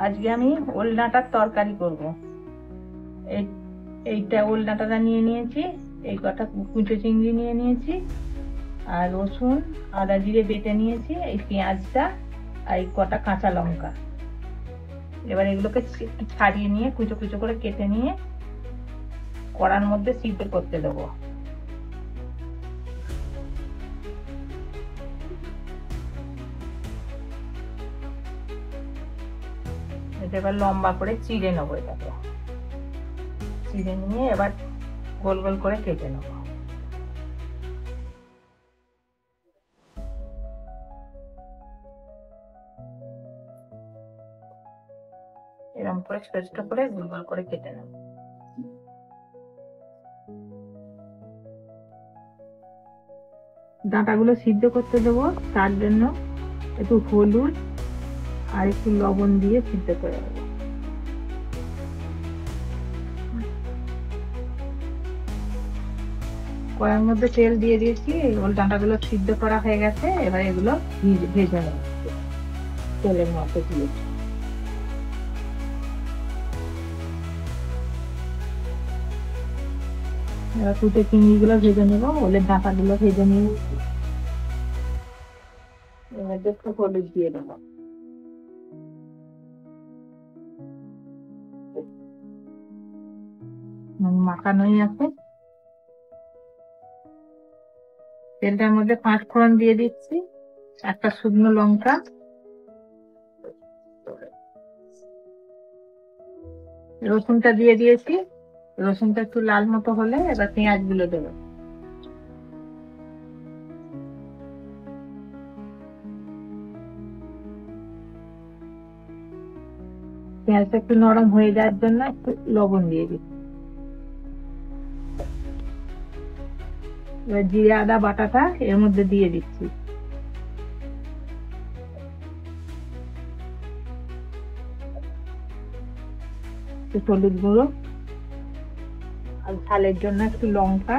আজকে আমি ওল ডাঁটার তরকারি করব। এইটা ওল ডাঁটাটা নিয়ে নিয়েছি, এই কটা কুচো চিংড়ি নিয়ে নিয়েছি, আর রসুন আদা জিরে বেটে নিয়েছি, এই পেঁয়াজটা আর এই কটা কাঁচা লঙ্কা। এবার এগুলোকে একটু ছাড়িয়ে নিয়ে কুচো কুচো করে কেটে নিয়ে কড়ার মধ্যে সিদ্ধ করতে দেবো। এবার লম্বা করে চিড়ে নেবো, এটাকে চিড়ে নিয়ে এবার গোল গোল করে কেটে নেবো। এরকম করে ছোট ছোট করে গোল গোল করে কেটে নেবো। ডাঁটাগুলো সিদ্ধ করতে দেবো, তার জন্য একটু হলুদ আর একটু লবণ দিয়ে সিদ্ধ করে দেবো। কড়াইয়ের মধ্যে তেল দিয়ে দিয়েছি, ওল ডাঁটাগুলো সিদ্ধ করা হয়ে গেছে, এবার এগুলো ভেজে নেব তেলের মধ্যে দিয়ে। এবার কুচো চিংড়িগুলো ভেজে নেব, ওলের ডাঁটাগুলো ভেজে নিয়ে এবার একটু হলুদ দিয়ে দেবো। মাখানোই আছে। তেলটার মধ্যে 5 ফোড়ন দিয়ে দিচ্ছি, একটা শুকনো লঙ্কা, রসুনটা দিয়ে দিয়েছি। রসুনটা একটু লাল মতো হলে এবার পেঁয়াজ গুলো দেবো। পেঁয়াজটা একটু নরম হয়ে যাওয়ার জন্য একটু লবণ দিয়ে দিচ্ছি। এবার জিরে আদা বাটাটা এর মধ্যে দিয়ে দিচ্ছি। একটু হলুদ গুঁড়ো আর ঝালের জন্য একটু লঙ্কা,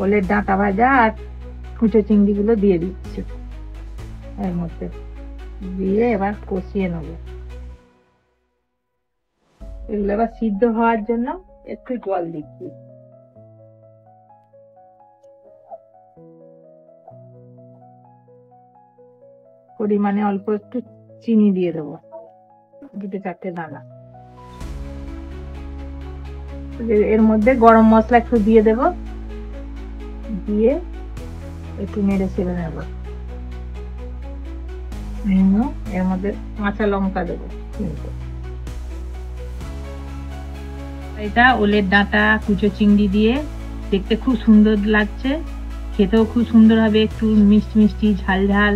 ওলের ডাঁটা ভাজা আর কুচো চিংড়ি গুলো দিয়ে দিচ্ছি এর মধ্যে দিয়ে এবার কষিয়ে নেব। এগুলো এবার সিদ্ধ হওয়ার জন্য একটু জল দিচ্ছি। পরিমাণে অল্প একটু চিনি দিয়ে দেবো, 2-4টে দানা। এর মধ্যে গরম মশলা একটু দিয়ে দেব, দিয়ে একটু নেড়ে চেড়ে নেব। এর মধ্যে কাঁচা লঙ্কা দেবো। এটা ওলের ডাঁটা কুচো চিংড়ি দিয়ে দেখতে খুব সুন্দর লাগছে, খেতেও খুব সুন্দর হবে, একটু মিষ্টি মিষ্টি ঝাল ঝাল,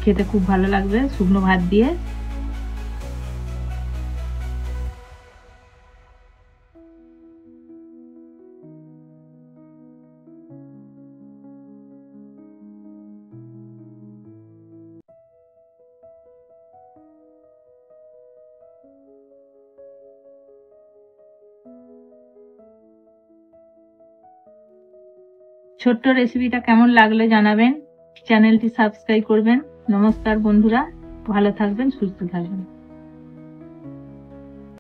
খেতে খুব ভালো লাগবে শুকনো ভাত দিয়ে। ছোট্ট রেসিপিটা কেমন লাগলো জানাবেন, চ্যানেলটি সাবস্ক্রাইব করবেন। নমস্কার বন্ধুরা, ভালো থাকবেন, সুস্থ থাকবেন।